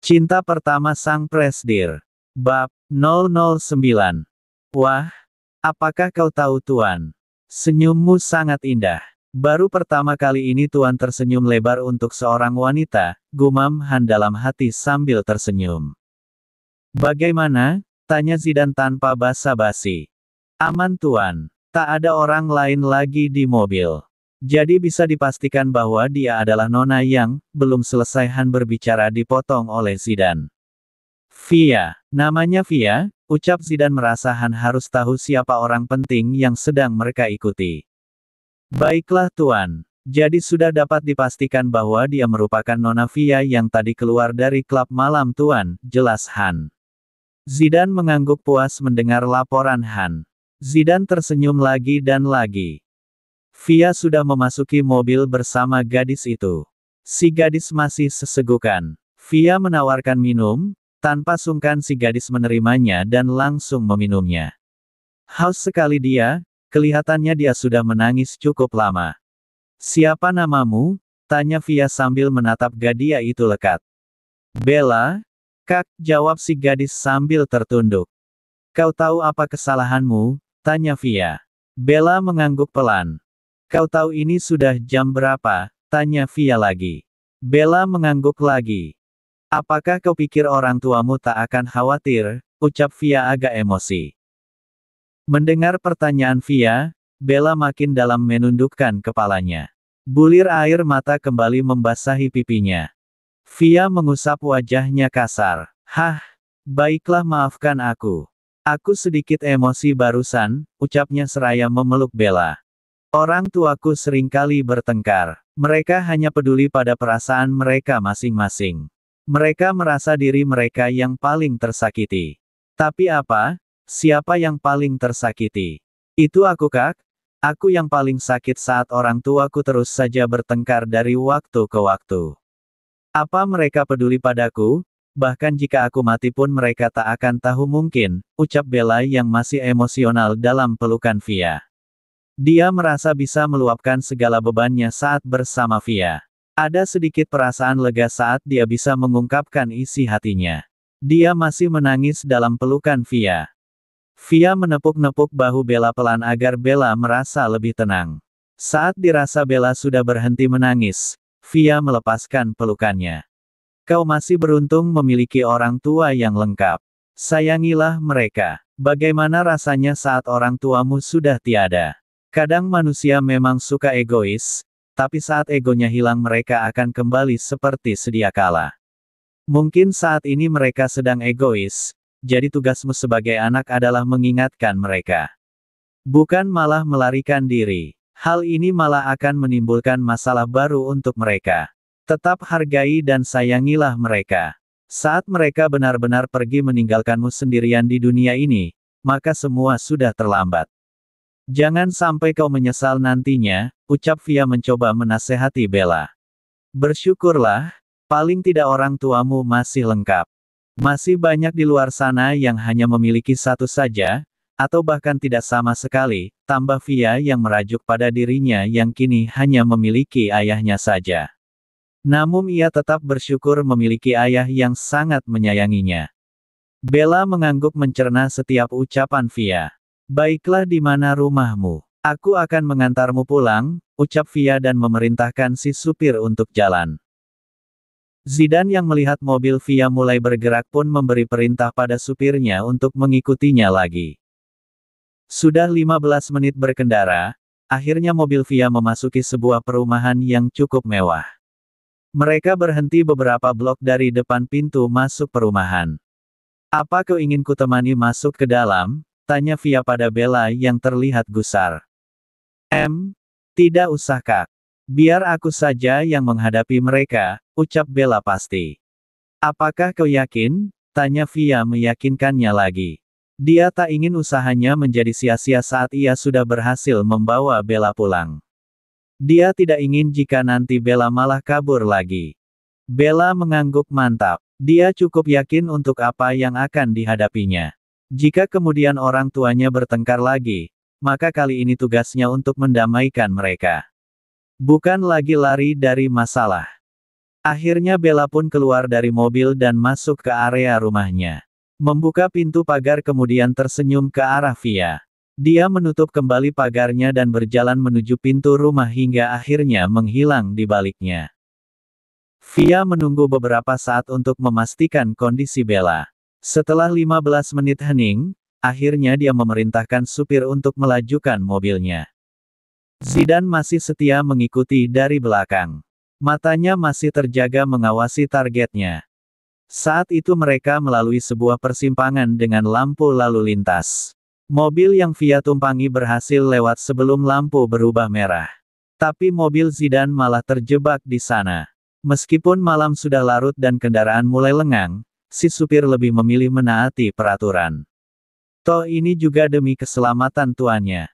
Cinta pertama sang presdir. Bab 009. Wah, apakah kau tahu Tuan? Senyummu sangat indah. Baru pertama kali ini Tuan tersenyum lebar untuk seorang wanita, gumam Han dalam hati sambil tersenyum. Bagaimana? Tanya Zidan tanpa basa-basi. Aman Tuan. Tak ada orang lain lagi di mobil. Jadi bisa dipastikan bahwa dia adalah Nona yang, belum selesai Han berbicara dipotong oleh Zidan. Via, namanya Via, ucap Zidan merasa Han harus tahu siapa orang penting yang sedang mereka ikuti. Baiklah Tuan, jadi sudah dapat dipastikan bahwa dia merupakan Nona Via yang tadi keluar dari klub malam Tuan, jelas Han. Zidan mengangguk puas mendengar laporan Han. Zidan tersenyum lagi dan lagi. Via sudah memasuki mobil bersama gadis itu. Si gadis masih sesegukan. Via menawarkan minum, tanpa sungkan si gadis menerimanya dan langsung meminumnya. Haus sekali dia, kelihatannya dia sudah menangis cukup lama. Siapa namamu? Tanya Via sambil menatap gadis itu lekat. Bella? Kak, jawab si gadis sambil tertunduk. Kau tahu apa kesalahanmu? Tanya Via. Bella mengangguk pelan. Kau tahu ini sudah jam berapa? Tanya Via lagi. Bella mengangguk lagi. Apakah kau pikir orang tuamu tak akan khawatir? Ucap Via agak emosi. Mendengar pertanyaan Via, Bella makin dalam menundukkan kepalanya. Bulir air mata kembali membasahi pipinya. Via mengusap wajahnya kasar. Hah, baiklah maafkan aku. Aku sedikit emosi barusan, ucapnya seraya memeluk Bella. Orang tuaku seringkali bertengkar. Mereka hanya peduli pada perasaan mereka masing-masing. Mereka merasa diri mereka yang paling tersakiti. Tapi apa? Siapa yang paling tersakiti? Itu aku Kak. Aku yang paling sakit saat orang tuaku terus saja bertengkar dari waktu ke waktu. Apa mereka peduli padaku? Bahkan jika aku mati pun mereka tak akan tahu mungkin, ucap Bella yang masih emosional dalam pelukan Via. Dia merasa bisa meluapkan segala bebannya saat bersama Via. Ada sedikit perasaan lega saat dia bisa mengungkapkan isi hatinya. Dia masih menangis dalam pelukan Via. Via menepuk-nepuk bahu Bella pelan agar Bella merasa lebih tenang. Saat dirasa Bella sudah berhenti menangis, Via melepaskan pelukannya. Kau masih beruntung memiliki orang tua yang lengkap. Sayangilah mereka. Bagaimana rasanya saat orang tuamu sudah tiada? Kadang manusia memang suka egois, tapi saat egonya hilang mereka akan kembali seperti sedia kala. Mungkin saat ini mereka sedang egois, jadi tugasmu sebagai anak adalah mengingatkan mereka. Bukan malah melarikan diri. Hal ini malah akan menimbulkan masalah baru untuk mereka. Tetap hargai dan sayangilah mereka. Saat mereka benar-benar pergi meninggalkanmu sendirian di dunia ini, maka semua sudah terlambat. Jangan sampai kau menyesal nantinya, ucap Via mencoba menasehati Bella. Bersyukurlah, paling tidak orang tuamu masih lengkap. Masih banyak di luar sana yang hanya memiliki satu saja, atau bahkan tidak sama sekali, tambah Via yang merajuk pada dirinya yang kini hanya memiliki ayahnya saja. Namun ia tetap bersyukur memiliki ayah yang sangat menyayanginya. Bella mengangguk mencerna setiap ucapan Via. Baiklah di mana rumahmu? Aku akan mengantarmu pulang, ucap Via dan memerintahkan si supir untuk jalan. Zidan yang melihat mobil Via mulai bergerak pun memberi perintah pada supirnya untuk mengikutinya lagi. Sudah 15 menit berkendara, akhirnya mobil Via memasuki sebuah perumahan yang cukup mewah. Mereka berhenti beberapa blok dari depan pintu masuk perumahan. Apa kau ingin kutemani masuk ke dalam? Tanya Via pada Bella yang terlihat gusar. Tidak usah Kak. Biar aku saja yang menghadapi mereka, ucap Bella pasti. Apakah kau yakin? Tanya Via meyakinkannya lagi. Dia tak ingin usahanya menjadi sia-sia saat ia sudah berhasil membawa Bella pulang. Dia tidak ingin jika nanti Bella malah kabur lagi. Bella mengangguk mantap. Dia cukup yakin untuk apa yang akan dihadapinya. Jika kemudian orang tuanya bertengkar lagi, maka kali ini tugasnya untuk mendamaikan mereka. Bukan lagi lari dari masalah. Akhirnya Bella pun keluar dari mobil dan masuk ke area rumahnya. Membuka pintu pagar kemudian tersenyum ke arah Via. Dia menutup kembali pagarnya dan berjalan menuju pintu rumah hingga akhirnya menghilang di baliknya. Via menunggu beberapa saat untuk memastikan kondisi Bella. Setelah 15 menit hening, akhirnya dia memerintahkan supir untuk melajukan mobilnya. Zidane masih setia mengikuti dari belakang. Matanya masih terjaga mengawasi targetnya. Saat itu mereka melalui sebuah persimpangan dengan lampu lalu lintas. Mobil yang Via tumpangi berhasil lewat sebelum lampu berubah merah. Tapi mobil Zidane malah terjebak di sana. Meskipun malam sudah larut dan kendaraan mulai lengang, si supir lebih memilih menaati peraturan. Toh ini juga demi keselamatan tuannya.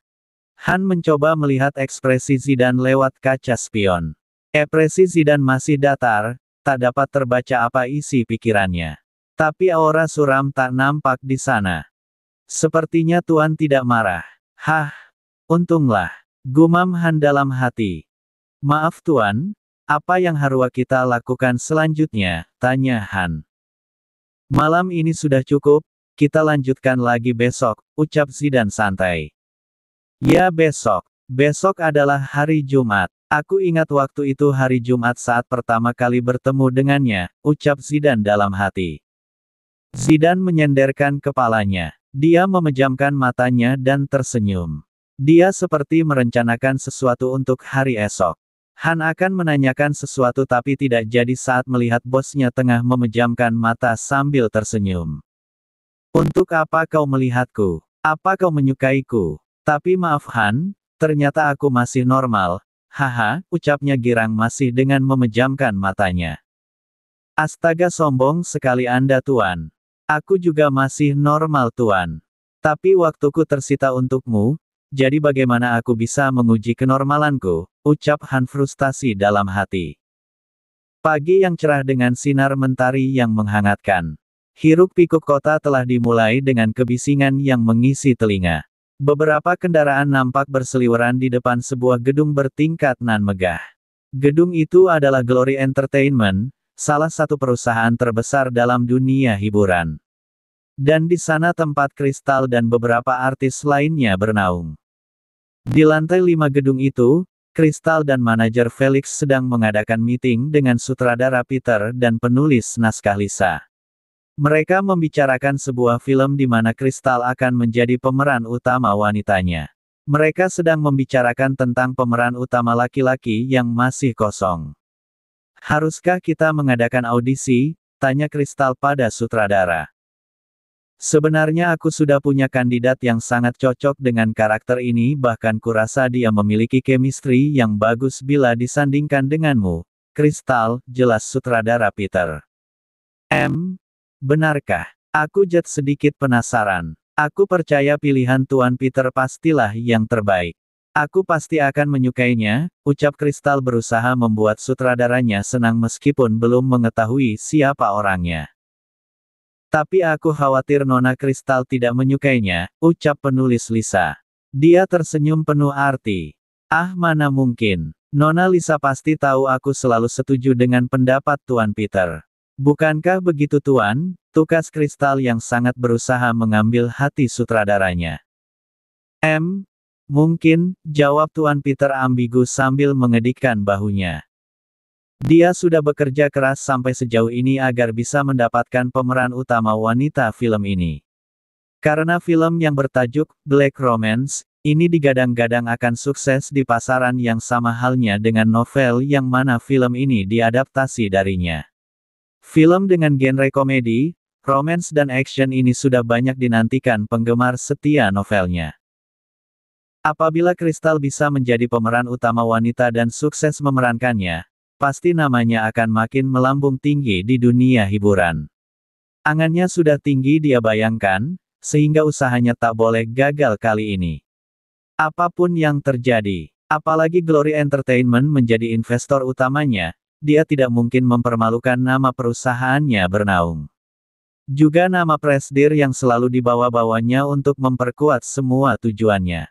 Han mencoba melihat ekspresi Zidane lewat kaca spion. Ekspresi Zidane masih datar, tak dapat terbaca apa isi pikirannya. Tapi aura suram tak nampak di sana. Sepertinya Tuan tidak marah. Hah, untunglah. Gumam Han dalam hati. Maaf Tuan, apa yang harus kita lakukan selanjutnya? Tanya Han. Malam ini sudah cukup, kita lanjutkan lagi besok, ucap Zidane santai. Ya besok. Besok adalah hari Jumat. Aku ingat waktu itu hari Jumat saat pertama kali bertemu dengannya, ucap Zidane dalam hati. Zidane menyenderkan kepalanya. Dia memejamkan matanya dan tersenyum. Dia seperti merencanakan sesuatu untuk hari esok. Han akan menanyakan sesuatu tapi tidak jadi saat melihat bosnya tengah memejamkan mata sambil tersenyum. Untuk apa kau melihatku? Apa kau menyukaiku? Tapi maaf Han, ternyata aku masih normal. Haha, ucapnya girang masih dengan memejamkan matanya. Astaga sombong sekali Anda Tuan. Aku juga masih normal Tuan. Tapi waktuku tersita untukmu, jadi bagaimana aku bisa menguji kenormalanku, ucap Han frustasi dalam hati. Pagi yang cerah dengan sinar mentari yang menghangatkan. Hiruk-pikuk kota telah dimulai dengan kebisingan yang mengisi telinga. Beberapa kendaraan nampak berseliweran di depan sebuah gedung bertingkat nan megah. Gedung itu adalah Glory Entertainment, salah satu perusahaan terbesar dalam dunia hiburan. Dan di sana tempat Kristal dan beberapa artis lainnya bernaung. Di lantai 5 gedung itu, Kristal dan manajer Felix sedang mengadakan meeting dengan sutradara Peter dan penulis naskah Lisa. Mereka membicarakan sebuah film di mana Kristal akan menjadi pemeran utama wanitanya. Mereka sedang membicarakan tentang pemeran utama laki-laki yang masih kosong. Haruskah kita mengadakan audisi? Tanya Kristal pada sutradara. Sebenarnya aku sudah punya kandidat yang sangat cocok dengan karakter ini, bahkan kurasa dia memiliki chemistry yang bagus bila disandingkan denganmu. Kristal, jelas sutradara Peter. Benarkah? Aku sedikit penasaran. Aku percaya pilihan Tuan Peter pastilah yang terbaik. Aku pasti akan menyukainya, ucap Kristal berusaha membuat sutradaranya senang meskipun belum mengetahui siapa orangnya. Tapi aku khawatir Nona Kristal tidak menyukainya, ucap penulis Lisa. Dia tersenyum penuh arti. Ah mana mungkin. Nona Lisa pasti tahu aku selalu setuju dengan pendapat Tuan Peter. Bukankah begitu Tuan? Tukas Kristal yang sangat berusaha mengambil hati sutradaranya. Mungkin, jawab Tuan Peter ambigu sambil mengedikkan bahunya. Dia sudah bekerja keras sampai sejauh ini agar bisa mendapatkan pemeran utama wanita film ini. Karena film yang bertajuk Black Romance, ini digadang-gadang akan sukses di pasaran yang sama halnya dengan novel yang mana film ini diadaptasi darinya. Film dengan genre komedi, romance dan action ini sudah banyak dinantikan penggemar setia novelnya. Apabila Kristal bisa menjadi pemeran utama wanita dan sukses memerankannya, pasti namanya akan makin melambung tinggi di dunia hiburan. Angannya sudah tinggi dia bayangkan, sehingga usahanya tak boleh gagal kali ini. Apapun yang terjadi, apalagi Glory Entertainment menjadi investor utamanya, dia tidak mungkin mempermalukan nama perusahaannya bernaung. Juga nama presidir yang selalu dibawa-bawanya untuk memperkuat semua tujuannya.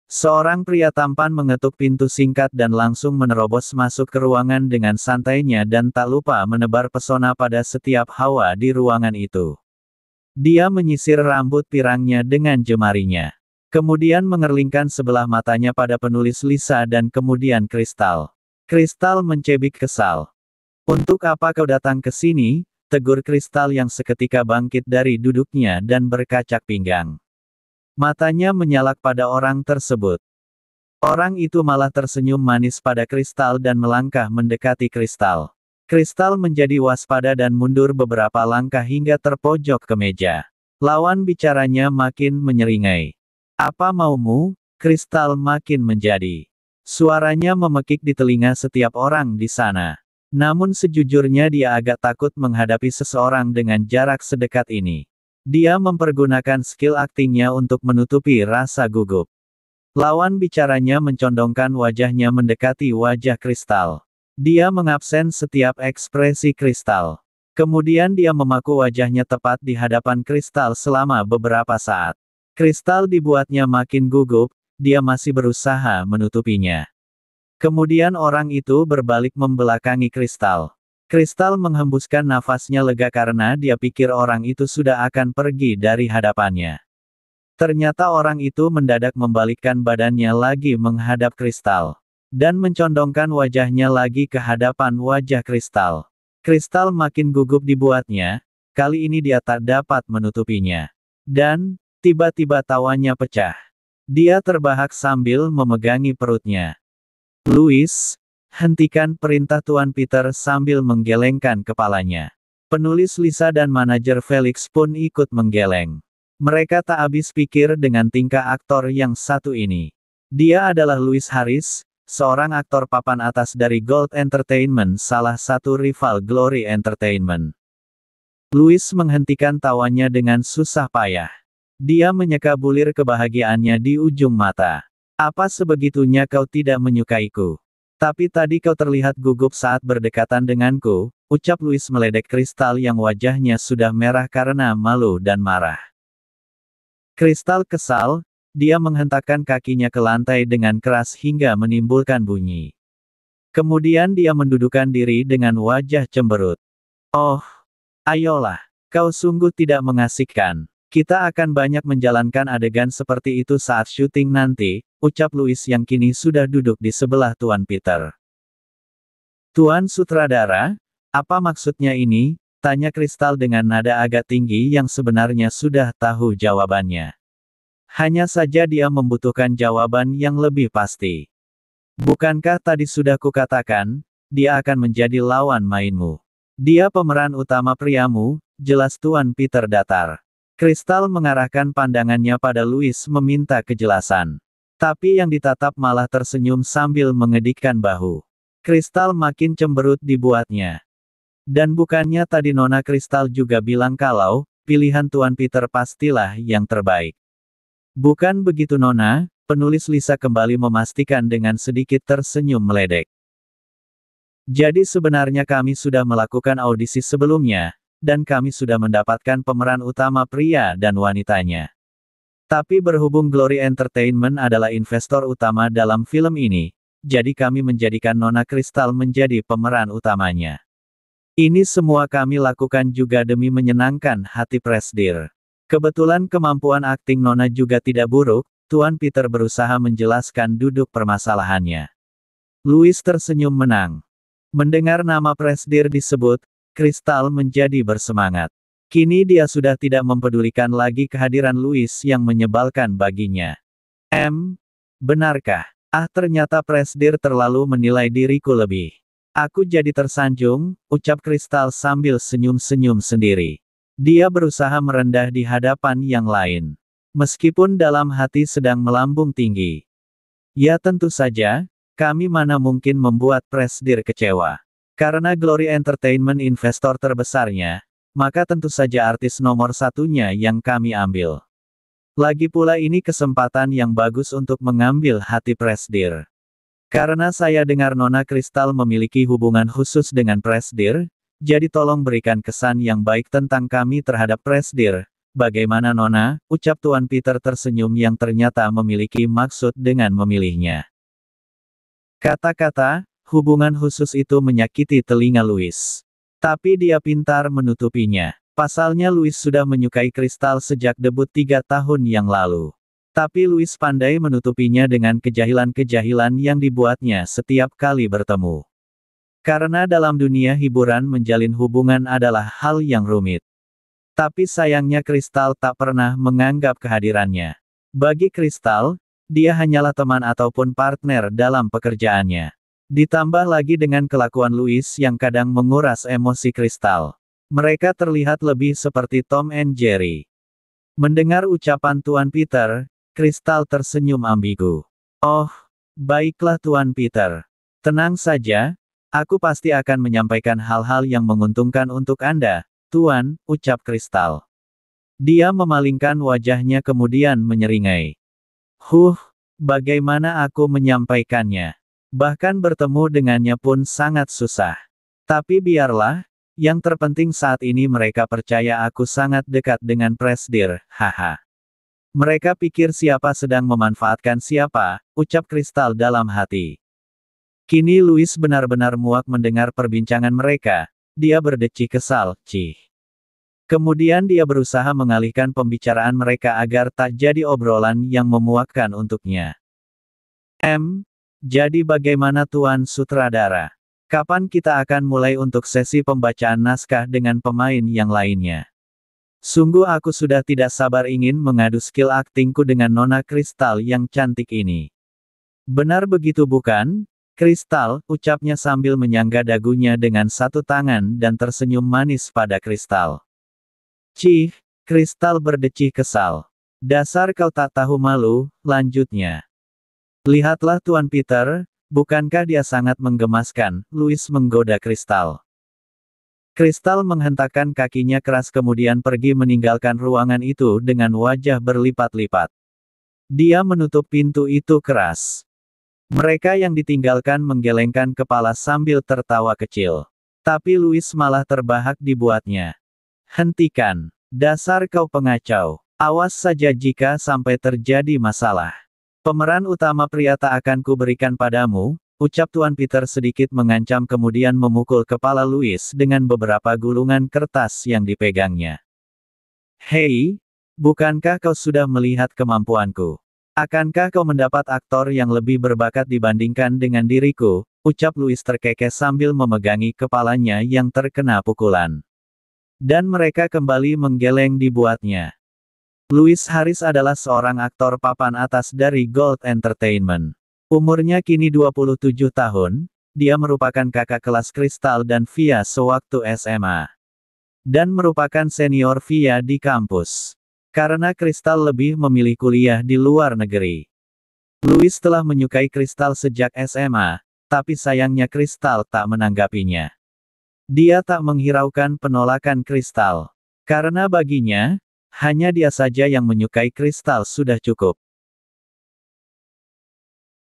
Seorang pria tampan mengetuk pintu singkat dan langsung menerobos masuk ke ruangan dengan santainya dan tak lupa menebar pesona pada setiap hawa di ruangan itu. Dia menyisir rambut pirangnya dengan jemarinya. Kemudian mengerlingkan sebelah matanya pada penulis Lisa dan kemudian Kristal. Kristal mencebik kesal. "Untuk apa kau datang ke sini?" tegur Kristal yang seketika bangkit dari duduknya dan berkacak pinggang. Matanya menyalak pada orang tersebut. Orang itu malah tersenyum manis pada Kristal dan melangkah mendekati Kristal. Kristal menjadi waspada dan mundur beberapa langkah hingga terpojok ke meja. Lawan bicaranya makin menyeringai. "Apa maumu?" Kristal makin menjadi. Suaranya memekik di telinga setiap orang di sana. Namun sejujurnya dia agak takut menghadapi seseorang dengan jarak sedekat ini. Dia mempergunakan skill aktingnya untuk menutupi rasa gugup. Lawan bicaranya mencondongkan wajahnya mendekati wajah Kristal. Dia mengabsen setiap ekspresi Kristal. Kemudian dia memaku wajahnya tepat di hadapan Kristal selama beberapa saat. Kristal dibuatnya makin gugup, dia masih berusaha menutupinya. Kemudian orang itu berbalik membelakangi Kristal. Kristal menghembuskan nafasnya lega karena dia pikir orang itu sudah akan pergi dari hadapannya. Ternyata orang itu mendadak membalikkan badannya lagi menghadap Kristal. Dan mencondongkan wajahnya lagi ke hadapan wajah Kristal. Kristal makin gugup dibuatnya, kali ini dia tak dapat menutupinya. Dan, tiba-tiba tawanya pecah. Dia terbahak sambil memegangi perutnya. "Louis, hentikan," perintah Tuan Peter sambil menggelengkan kepalanya. Penulis Lisa dan manajer Felix pun ikut menggeleng. Mereka tak habis pikir dengan tingkah aktor yang satu ini. Dia adalah Louis Harris, seorang aktor papan atas dari Gold Entertainment, salah satu rival Glory Entertainment. Louis menghentikan tawanya dengan susah payah. Dia menyeka bulir kebahagiaannya di ujung mata. "Apa sebegitunya kau tidak menyukaiku? Tapi tadi kau terlihat gugup saat berdekatan denganku," ucap Louis meledek Kristal yang wajahnya sudah merah karena malu dan marah. Kristal kesal, dia menghentakkan kakinya ke lantai dengan keras hingga menimbulkan bunyi. Kemudian dia mendudukkan diri dengan wajah cemberut. "Oh, ayolah, kau sungguh tidak mengasihkan. Kita akan banyak menjalankan adegan seperti itu saat syuting nanti," ucap Louis yang kini sudah duduk di sebelah Tuan Peter. "Tuan Sutradara, apa maksudnya ini?" tanya Kristal dengan nada agak tinggi yang sebenarnya sudah tahu jawabannya. Hanya saja dia membutuhkan jawaban yang lebih pasti. "Bukankah tadi sudah kukatakan, dia akan menjadi lawan mainmu? Dia pemeran utama priamu," jelas Tuan Peter datar. Kristal mengarahkan pandangannya pada Louis meminta kejelasan. Tapi yang ditatap malah tersenyum sambil mengedikkan bahu. Kristal makin cemberut dibuatnya. "Dan bukannya tadi Nona Kristal juga bilang kalau, pilihan Tuan Peter pastilah yang terbaik?" "Bukan begitu Nona," penulis Lisa kembali memastikan dengan sedikit tersenyum meledek. "Jadi sebenarnya kami sudah melakukan audisi sebelumnya, dan kami sudah mendapatkan pemeran utama pria dan wanitanya. Tapi berhubung Glory Entertainment adalah investor utama dalam film ini, jadi kami menjadikan Nona Kristal menjadi pemeran utamanya. Ini semua kami lakukan juga demi menyenangkan hati Presdir. Kebetulan kemampuan akting Nona juga tidak buruk," Tuan Peter berusaha menjelaskan duduk permasalahannya. Louis tersenyum menang. Mendengar nama Presdir disebut, Kristal menjadi bersemangat. Kini dia sudah tidak mempedulikan lagi kehadiran Louis yang menyebalkan baginya. Benarkah? Ternyata Presdir terlalu menilai diriku lebih. Aku jadi tersanjung," ucap Kristal sambil senyum-senyum sendiri. Dia berusaha merendah di hadapan yang lain. Meskipun dalam hati sedang melambung tinggi. "Ya tentu saja, kami mana mungkin membuat Presdir kecewa. Karena Glory Entertainment investor terbesarnya, maka tentu saja artis nomor satunya yang kami ambil. Lagi pula ini kesempatan yang bagus untuk mengambil hati Presdir. Karena saya dengar Nona Kristal memiliki hubungan khusus dengan Presdir, jadi tolong berikan kesan yang baik tentang kami terhadap Presdir, bagaimana Nona?" ucap Tuan Peter tersenyum yang ternyata memiliki maksud dengan memilihnya. Kata-kata, hubungan khusus itu menyakiti telinga Louis. Tapi dia pintar menutupinya. Pasalnya Louis sudah menyukai kristal sejak debut 3 tahun yang lalu. Tapi Louis pandai menutupinya dengan kejahilan-kejahilan yang dibuatnya setiap kali bertemu. Karena dalam dunia hiburan menjalin hubungan adalah hal yang rumit. Tapi sayangnya kristal tak pernah menganggap kehadirannya. Bagi kristal, dia hanyalah teman ataupun partner dalam pekerjaannya. Ditambah lagi dengan kelakuan Louis yang kadang menguras emosi kristal. Mereka terlihat lebih seperti Tom and Jerry. Mendengar ucapan Tuan Peter, kristal tersenyum ambigu. "Oh, baiklah Tuan Peter. Tenang saja, aku pasti akan menyampaikan hal-hal yang menguntungkan untuk Anda, Tuan," ucap kristal. Dia memalingkan wajahnya kemudian menyeringai. Bagaimana aku menyampaikannya? Bahkan bertemu dengannya pun sangat susah. Tapi biarlah, yang terpenting saat ini mereka percaya aku sangat dekat dengan Presdir, haha. Mereka pikir siapa sedang memanfaatkan siapa, ucap kristal dalam hati. Kini Louis benar-benar muak mendengar perbincangan mereka, dia berdecih kesal, cih. Kemudian dia berusaha mengalihkan pembicaraan mereka agar tak jadi obrolan yang memuakkan untuknya. Jadi bagaimana Tuan Sutradara? Kapan kita akan mulai untuk sesi pembacaan naskah dengan pemain yang lainnya? Sungguh aku sudah tidak sabar ingin mengadu skill aktingku dengan Nona Kristal yang cantik ini. Benar begitu bukan? Kristal, ucapnya sambil menyangga dagunya dengan satu tangan dan tersenyum manis pada Kristal. Cih, Kristal berdecih kesal. Dasar kau tak tahu malu, lanjutnya. Lihatlah Tuan Peter, bukankah dia sangat menggemaskan, Louis menggoda Kristal. Kristal menghentakkan kakinya keras kemudian pergi meninggalkan ruangan itu dengan wajah berlipat-lipat. Dia menutup pintu itu keras. Mereka yang ditinggalkan menggelengkan kepala sambil tertawa kecil. Tapi Louis malah terbahak dibuatnya. Hentikan. Dasar kau pengacau. Awas saja jika sampai terjadi masalah. Pemeran utama pria tak akan kuberikan padamu, ucap Tuan Peter sedikit mengancam kemudian memukul kepala Louis dengan beberapa gulungan kertas yang dipegangnya. Hei, bukankah kau sudah melihat kemampuanku? Akankah kau mendapat aktor yang lebih berbakat dibandingkan dengan diriku? Ucap Louis terkekeh sambil memegangi kepalanya yang terkena pukulan. Dan mereka kembali menggeleng dibuatnya. Louis Harris adalah seorang aktor papan atas dari Gold Entertainment. Umurnya kini 27 tahun, dia merupakan kakak kelas Kristal dan Via sewaktu SMA. Dan merupakan senior Via di kampus. Karena Kristal lebih memilih kuliah di luar negeri. Louis telah menyukai Kristal sejak SMA, tapi sayangnya Kristal tak menanggapinya. Dia tak menghiraukan penolakan Kristal. Karena baginya, hanya dia saja yang menyukai Kristal sudah cukup.